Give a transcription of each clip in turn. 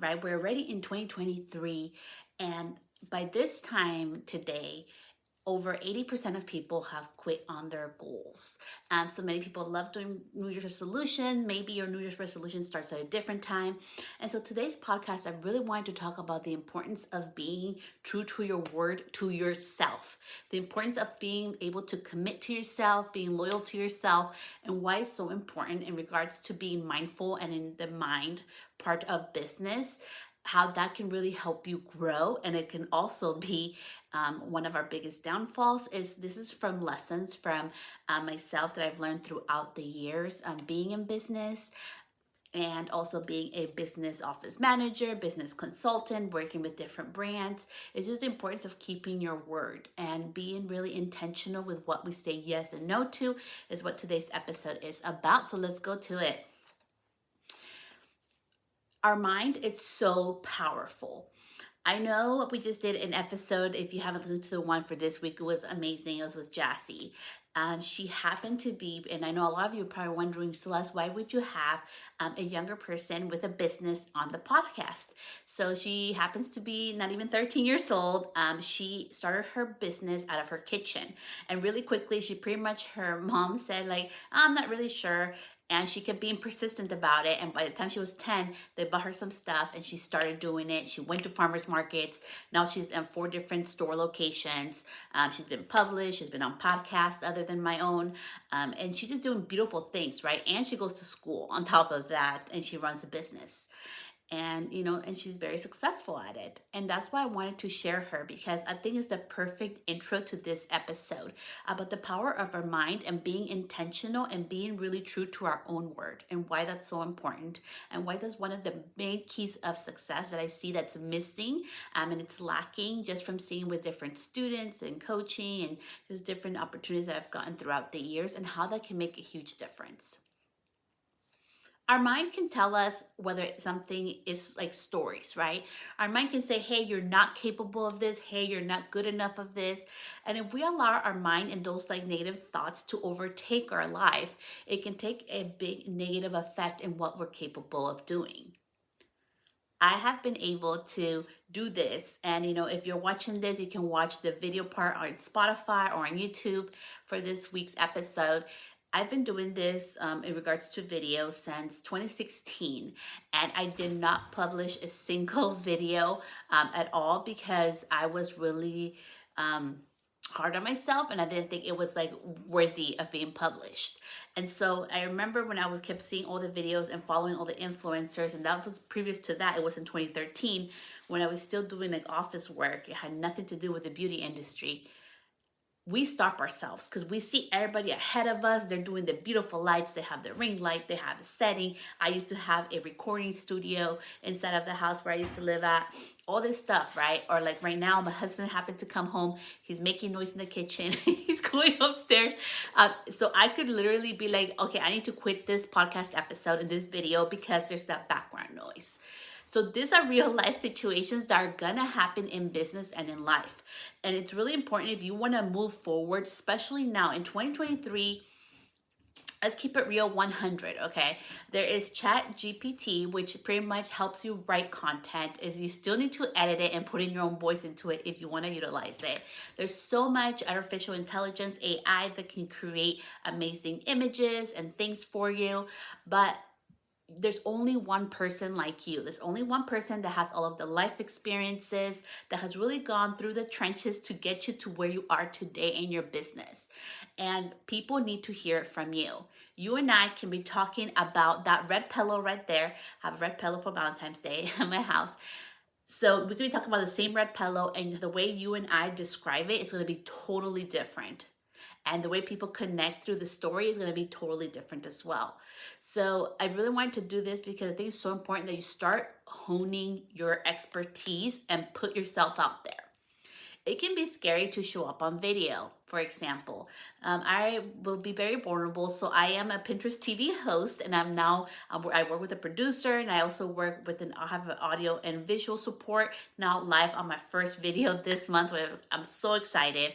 right? We're already in 2023, and by this time today, over 80% of people have quit on their goals. And so many people love doing New Year's resolution. Maybe your New Year's resolution starts at a different time. And so today's podcast, I really wanted to talk about the importance of being true to your word to yourself, the importance of being able to commit to yourself, being loyal to yourself, and why it's so important in regards to being mindful and in the mind part of business, how that can really help you grow. And it can also be one of our biggest downfalls. Is this is from lessons from myself that I've learned throughout the years being in business, and also being a business office manager, business consultant, working with different brands. It's just the importance of keeping your word and being really intentional with what we say yes and no to is what today's episode is about. So let's go to it. Our mind is so powerful. I know we just did an episode. If you haven't listened to the one for this week, it was amazing. It was with Jassy. She happened to be, and I know a lot of you are probably wondering, Celeste, why would you have a younger person with a business on the podcast? So she happens to be not even 13 years old. She started her business out of her kitchen. And really quickly, her mom said, like, I'm not really sure. And she kept being persistent about it. And by the time she was 10, they bought her some stuff and she started doing it. She went to farmers markets. Now she's in 4 different store locations. She's been published. She's been on podcasts other than my own. And she's just doing beautiful things, right? And she goes to school on top of that, and she runs a business. And and she's very successful at it, and that's why I wanted to share her, because I think it's the perfect intro to this episode about the power of our mind and being intentional and being really true to our own word, and why that's so important, and why that's one of the main keys of success that I see that's missing, and it's lacking just from seeing with different students and coaching and just different opportunities that I've gotten throughout the years, and how that can make a huge difference. Our mind can tell us whether something is like stories, right? Our mind can say, hey, you're not capable of this. Hey, you're not good enough of this. And if we allow our mind and those like negative thoughts to overtake our life, it can take a big negative effect in what we're capable of doing. I have been able to do this. And, if you're watching this, you can watch the video part on Spotify or on YouTube for this week's episode. I've been doing this in regards to video since 2016, and I did not publish a single video at all, because I was really hard on myself, and I didn't think it was like worthy of being published. And so I remember when I kept seeing all the videos and following all the influencers, and that was previous to that. It was in 2013 when I was still doing like office work. It had nothing to do with the beauty industry. We stop ourselves because we see everybody ahead of us. They're doing the beautiful lights. They have the ring light. They have a setting. I used to have a recording studio inside of the house where I used to live at. All this stuff, right? Or like right now, my husband happened to come home. He's making noise in the kitchen. He's going upstairs. So I could literally be like, okay, I need to quit this podcast episode and this video because there's that background noise. So these are real life situations that are gonna happen in business and in life. And it's really important if you wanna move forward, especially now in 2023. Let's keep it real 100, okay? There is Chat GPT, which pretty much helps you write content. Is you still need to edit it and put in your own voice into it if you want to utilize it. There's so much artificial intelligence, AI, that can create amazing images and things for you, but there's only one person like you. There's only one person that has all of the life experiences, that has really gone through the trenches to get you to where you are today in your business. And people need to hear it from you. You and I can be talking about that red pillow right there. I have a red pillow for Valentine's Day at my house. So we could be talking about the same red pillow, and the way you and I describe it is going to be totally different. And the way people connect through the story is going to be totally different as well. So I really wanted to do this because I think it's so important that you start honing your expertise and put yourself out there. It can be scary to show up on video, for example. I will be very vulnerable. So I am a Pinterest TV host, and I work with a producer, and I also work with I have an audio and visual support now live on my first video this month. I'm so excited.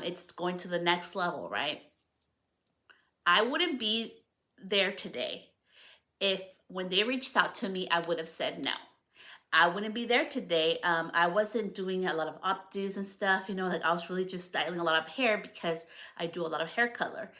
It's going to the next level, right? I wouldn't be there today if when they reached out to me, I would have said no. I wouldn't be there today. I wasn't doing a lot of updos and stuff, like I was really just styling a lot of hair because I do a lot of hair color.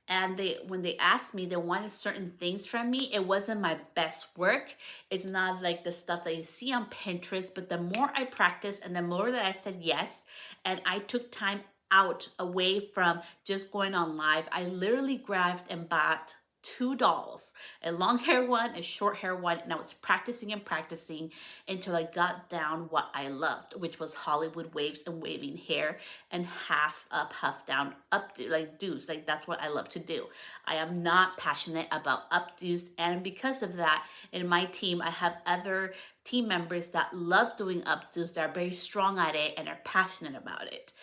And when they asked me, they wanted certain things from me. It wasn't my best work. It's not like the stuff that you see on Pinterest, but the more I practiced and the more that I said yes, and I took time out away from just going on live, I literally grabbed and bought two dolls, a long hair one, a short hair one, and I was practicing and practicing until I got down what I loved, which was Hollywood waves and waving hair and half up, half down, updo, like do's. Like that's what I love to do. I am not passionate about updos, and because of that, in my team, I have other team members that love doing updos, that are very strong at it and are passionate about it.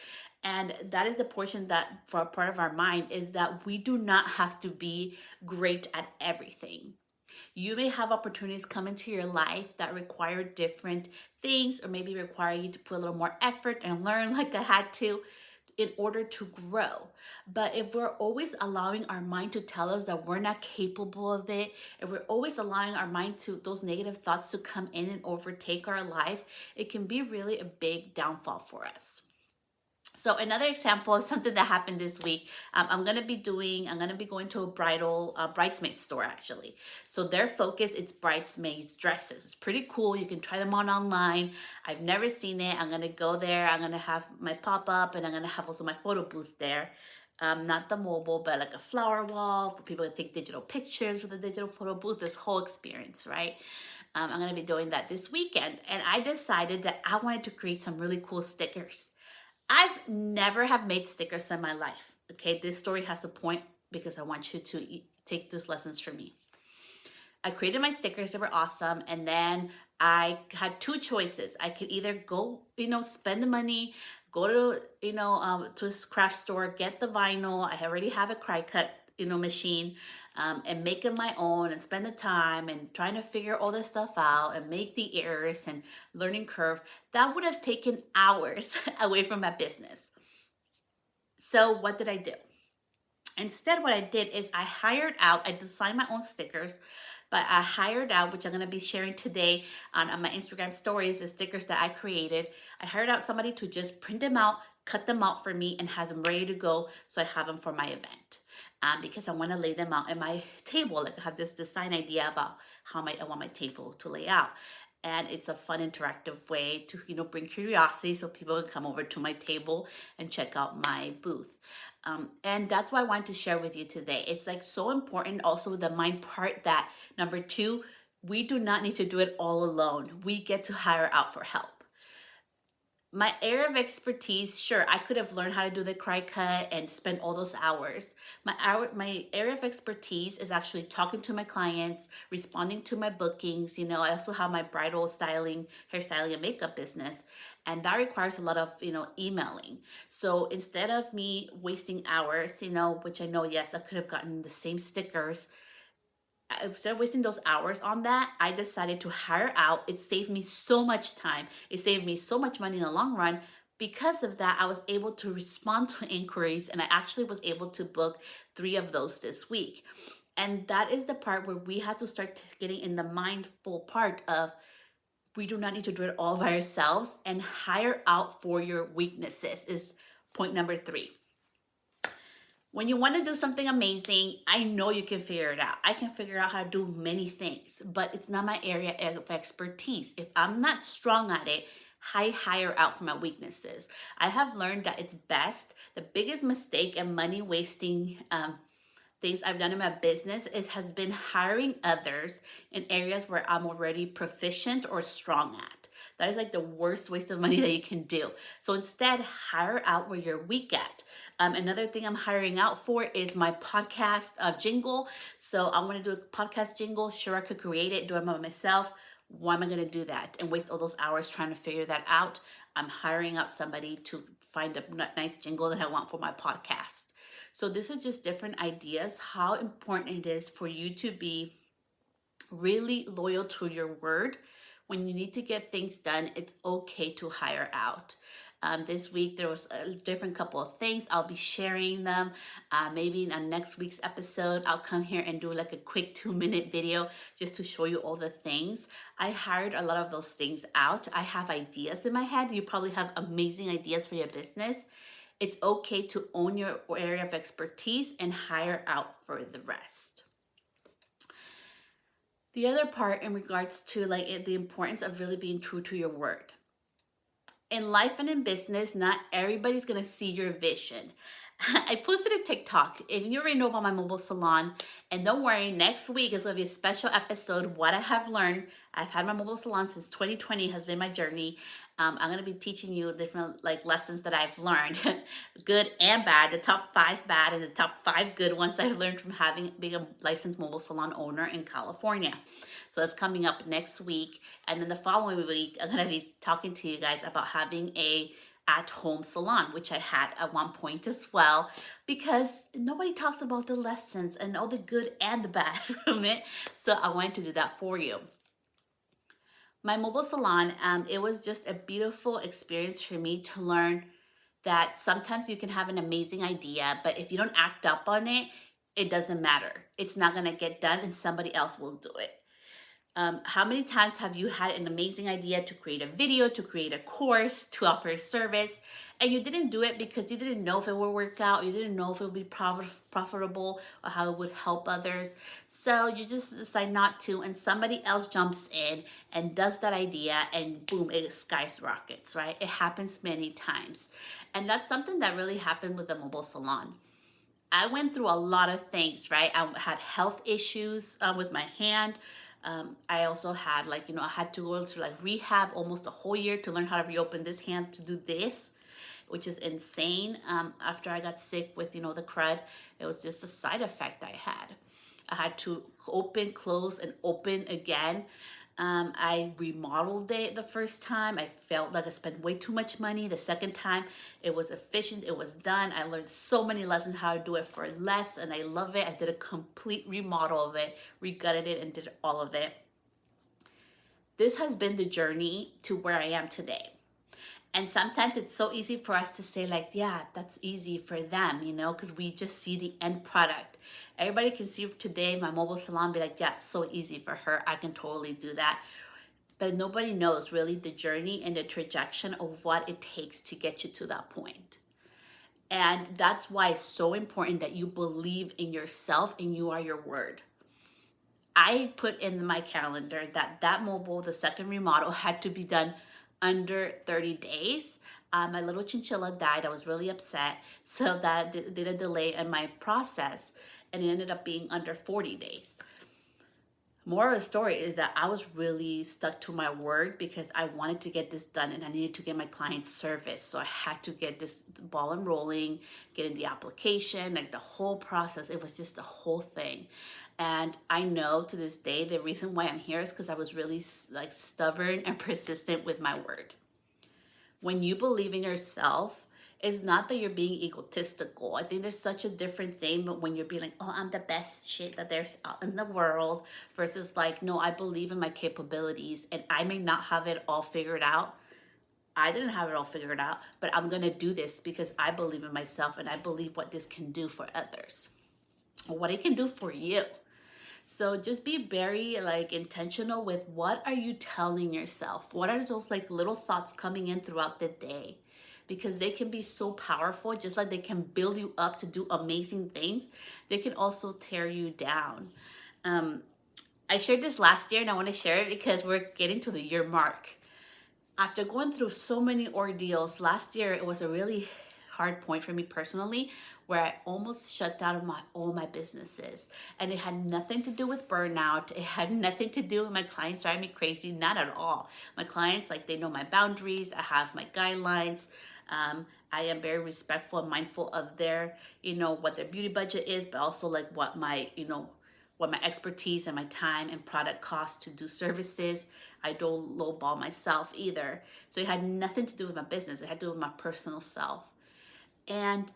And that is the portion that for a part of our mind is that we do not have to be great at everything. You may have opportunities come into your life that require different things, or maybe require you to put a little more effort and learn like I had to in order to grow. But if we're always allowing our mind to tell us that we're not capable of it, if we're always allowing our mind to those negative thoughts to come in and overtake our life, it can be really a big downfall for us. So another example of something that happened this week, I'm going to be going to a bridesmaid store actually. So their focus is bridesmaids dresses. It's pretty cool. You can try them on online. I've never seen it. I'm going to go there. I'm going to have my pop-up, and I'm going to have also my photo booth there. Not the mobile, but like a flower wall for people to take digital pictures with a digital photo booth, this whole experience, right? I'm going to be doing that this weekend. And I decided that I wanted to create some really cool stickers. I've never have made stickers in my life. Okay, this story has a point because I want you to take these lessons from me. I created my stickers, they were awesome, and then I had two choices. I could either go, spend the money, go to a craft store, get the vinyl. I already have a Cricut machine, and make it my own and spend the time and trying to figure all this stuff out and make the errors and learning curve. That would have taken hours away from my business. So what did I do? Instead, what I did is I designed my own stickers, but I hired out, which I'm going to be sharing today on my Instagram stories, the stickers that I created. I hired out somebody to just print them out, cut them out for me, and have them ready to go so I have them for my event. Because I want to lay them out at my table. Like I have this design idea about how I want my table to lay out. And it's a fun, interactive way to, bring curiosity so people can come over to my table and check out my booth. And that's what I wanted to share with you today. It's like so important also the mind part that number 2, we do not need to do it all alone. We get to hire out for help. My area of expertise, sure, I could have learned how to do the Cricut and spend all those hours. My area of expertise is actually talking to my clients, responding to my bookings. I also have my bridal styling, hairstyling, and makeup business, and that requires a lot of emailing. So instead of me wasting hours, which I know, yes, I could have gotten the same stickers. Instead of wasting those hours on that, I decided to hire out. It saved me so much time. It saved me so much money in the long run. Because of that, I was able to respond to inquiries, and I actually was able to book 3 of those this week. And that is the part where we have to start getting in the mindful part of we do not need to do it all by ourselves, and hire out for your weaknesses is point number 3. When you want to do something amazing, I know you can figure it out. I can figure out how to do many things, but it's not my area of expertise. If I'm not strong at it, I hire out for my weaknesses. I have learned that it's best. The biggest mistake and money wasting things I've done in my business has been hiring others in areas where I'm already proficient or strong at. That is like the worst waste of money that you can do. So instead, hire out where you're weak at. Another thing I'm hiring out for is my podcast jingle. So I'm going to do a podcast jingle. Sure, I could create it, do it by myself. Why am I going to do that and waste all those hours trying to figure that out? I'm hiring out somebody to find a nice jingle that I want for my podcast. So this is just different ideas, how important it is for you to be really loyal to your word. When you need to get things done, it's okay to hire out. This week there was a different couple of things. I'll be sharing them. Maybe in next week's episode, I'll come here and do like a quick 2-minute video just to show you all the things. I hired a lot of those things out. I have ideas in my head. You probably have amazing ideas for your business. It's okay to own your area of expertise and hire out for the rest. The other part in regards to like the importance of really being true to your word. In life and in business, not everybody's gonna see your vision. I posted a TikTok. If you already know about my mobile salon, and don't worry, next week is gonna be a special episode, what I have learned. I've had my mobile salon since 2020, has been my journey. I'm gonna be teaching you different like lessons that I've learned, good and bad, the top 5 bad and the top 5 good ones I've learned from being a licensed mobile salon owner in California. So that's coming up next week. And then the following week, I'm gonna be talking to you guys about having a at-home salon, which I had at one point as well, because nobody talks about the lessons and all the good and the bad from it. So I wanted to do that for you. My mobile salon, it was just a beautiful experience for me to learn that sometimes you can have an amazing idea, but if you don't act up on it, it doesn't matter. It's not gonna get done and somebody else will do it. How many times have you had an amazing idea to create a video, to create a course, to offer a service, and you didn't do it because you didn't know if it would work out, you didn't know if it would be profitable or how it would help others. So you just decide not to, and somebody else jumps in and does that idea, and boom, it skyrockets, right? It happens many times. And that's something that really happened with the mobile salon. I went through a lot of things, right? I had health issues with my hand. I also had I had to go to like rehab almost a whole year to learn how to reopen this hand to do this, which is insane. After I got sick with, the crud, it was just a side effect I had. I had to open, close, and open again. I remodeled it the first time. I felt like I spent way too much money. The second time, it was efficient. It was done. I learned so many lessons how to do it for less, and I love it. I did a complete remodel of it, regutted it, and did all of it. This has been the journey to where I am today. And sometimes it's so easy for us to say like, yeah, that's easy for them, because we just see the end product. Everybody can see today my mobile salon, be like, yeah, it's so easy for her. I can totally do that. But nobody knows really the journey and the trajectory of what it takes to get you to that point. And that's why it's so important that you believe in yourself and you are your word. I put in my calendar that the second remodel had to be done under 30 days. My little chinchilla died. I was really upset. So that did a delay in my process, and it ended up being under 40 days. More of the story is that I was really stuck to my word because I wanted to get this done and I needed to get my clients service. So I had to get this ball and rolling, getting the application, like the whole process. It was just the whole thing. And I know to this day, the reason why I'm here is because I was really stubborn and persistent with my word. When you believe in yourself, it's not that you're being egotistical. I think there's such a different thing, but when you're being like, oh, I'm the best shit that there's out in the world, versus like, no, I believe in my capabilities and I may not have it all figured out. I didn't have it all figured out, but I'm gonna do this because I believe in myself and I believe what this can do for others, or what it can do for you. So just be very intentional with what are you telling yourself? What are those little thoughts coming in throughout the day? Because they can be so powerful, just like they can build you up to do amazing things, they can also tear you down. I shared this last year and I want to share it because we're getting to the year mark. After going through so many ordeals, last year it was a really hard point for me personally where I almost shut down all my businesses. And it had nothing to do with burnout. It had nothing to do with my clients driving me crazy, not at all. My clients, they know my boundaries. I have my guidelines. I am very respectful and mindful of their, what their beauty budget is, but also what my expertise and my time and product costs to do services. I don't lowball myself either. So it had nothing to do with my business. It had to do with my personal self. And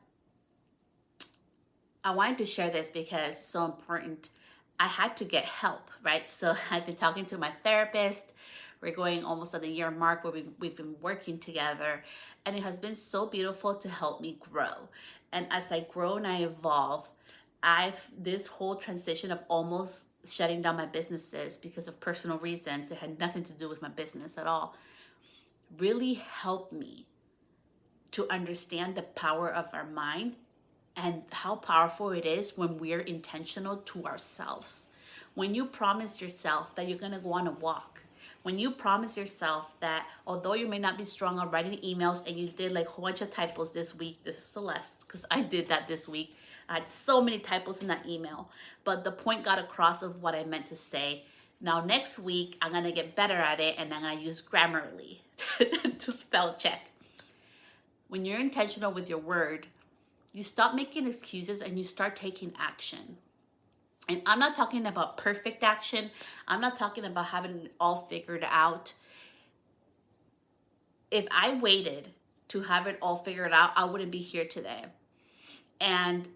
I wanted to share this because it's so important. I had to get help, right? So I've been talking to my therapist. We're going almost at the year mark where we've been working together, and it has been so beautiful to help me grow. And as I grow and I evolve, this whole transition of almost shutting down my businesses because of personal reasons, it had nothing to do with my business at all, really helped me to understand the power of our mind and how powerful it is when we're intentional to ourselves. When you promise yourself that you're gonna go on a walk, when you promise yourself that although you may not be strong on writing emails and you did like a whole bunch of typos this week, this is Celeste, because I did that this week. I had so many typos in that email, but the point got across of what I meant to say. Now next week, I'm gonna get better at it and I'm gonna use Grammarly to spell check. When you're intentional with your word, you stop making excuses and you start taking action. And I'm not talking about perfect action. I'm not talking about having it all figured out. If I waited to have it all figured out, I wouldn't be here today. And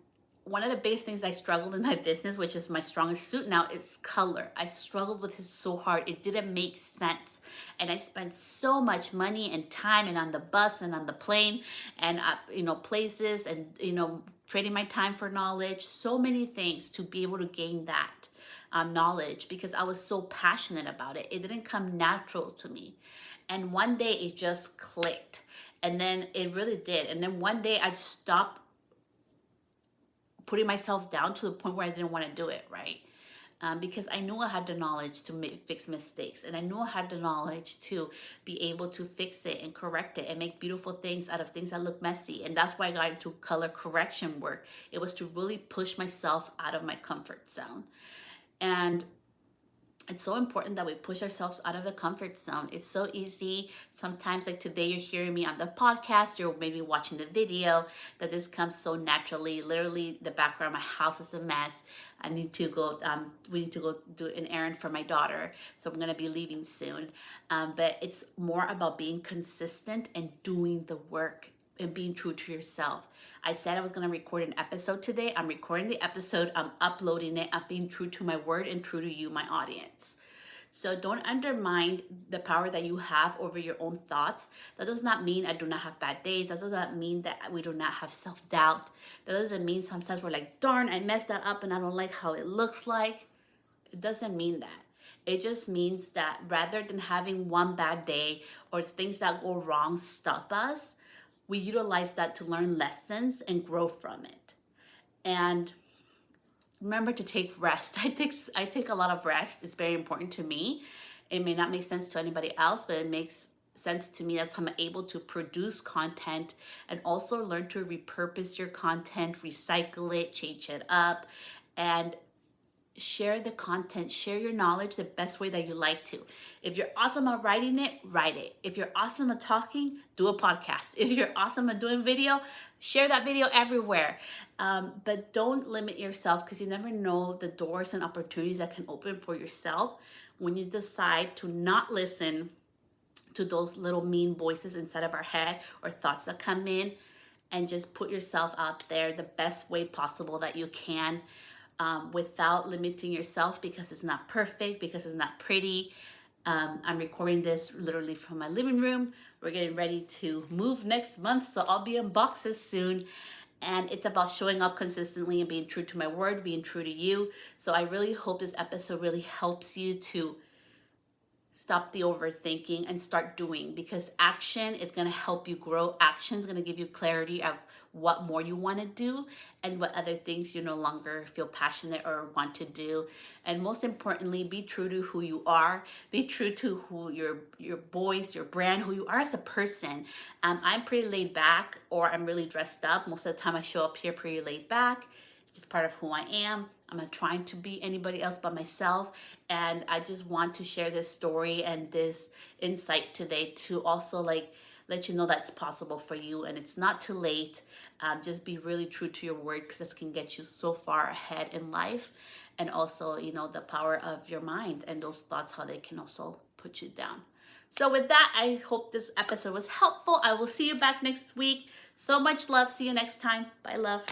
one of the biggest things I struggled in my business, which is my strongest suit now, is color. I struggled with it so hard. It didn't make sense. And I spent so much money and time and on the bus and on the plane and, places and, trading my time for knowledge, so many things to be able to gain that knowledge because I was so passionate about it. It didn't come natural to me. And one day it just clicked. And then it really did. And then one day I stopped putting myself down to the point where I didn't want to do it, right? Because I knew I had the knowledge to fix mistakes, and I knew I had the knowledge to be able to fix it and correct it and make beautiful things out of things that look messy. And that's why I got into color correction work. It was to really push myself out of my comfort zone. And it's so important that we push ourselves out of the comfort zone. It's so easy. Sometimes, like today, you're hearing me on the podcast, you're maybe watching the video, that this comes so naturally. Literally, the background, my house is a mess. I need to go, we need to go do an errand for my daughter. So I'm going to be leaving soon. But it's more about being consistent and doing the work and being true to yourself. I said I was going to record an episode today. I'm recording the episode. I'm uploading it. I'm being true to my word and true to you, my audience. So don't undermine the power that you have over your own thoughts. That does not mean I do not have bad days. That does not mean that we do not have self-doubt. That doesn't mean sometimes we're like, darn, I messed that up and I don't like how it looks like. It doesn't mean that. It just means that rather than having one bad day or things that go wrong stop us, we utilize that to learn lessons and grow from it. And remember to take rest. I take a lot of rest. It's very important to me. It may not make sense to anybody else, but it makes sense to me. That's how I'm able to produce content and also learn to repurpose your content, recycle it, change it up, and share the content, share your knowledge the best way that you like to. If you're awesome at writing it, write it. If you're awesome at talking, do a podcast. If you're awesome at doing video, share that video everywhere. But don't limit yourself because you never know the doors and opportunities that can open for yourself when you decide to not listen to those little mean voices inside of our head or thoughts that come in, and just put yourself out there the best way possible that you can. Without limiting yourself because it's not perfect, because it's not pretty. I'm recording this literally from my living room. We're getting ready to move next month, so I'll be in boxes soon. And it's about showing up consistently and being true to my word, being true to you. So I really hope this episode really helps you to stop the overthinking and start doing, because action is going to help you grow. Action is going to give you clarity of what more you want to do and what other things you no longer feel passionate or want to do. And most importantly, be true to who you are. Be true to who your voice, your brand, who you are as a person. I'm pretty laid back, or I'm really dressed up. Most of the time I show up here pretty laid back. It's just part of who I am. I'm not trying to be anybody else but myself. And I just want to share this story and this insight today to also let you know that's possible for you and it's not too late. Just be really true to your word, because this can get you so far ahead in life. And also, the power of your mind and those thoughts, how they can also put you down. So with that, I hope this episode was helpful. I will see you back next week. So much love. See you next time. Bye, love.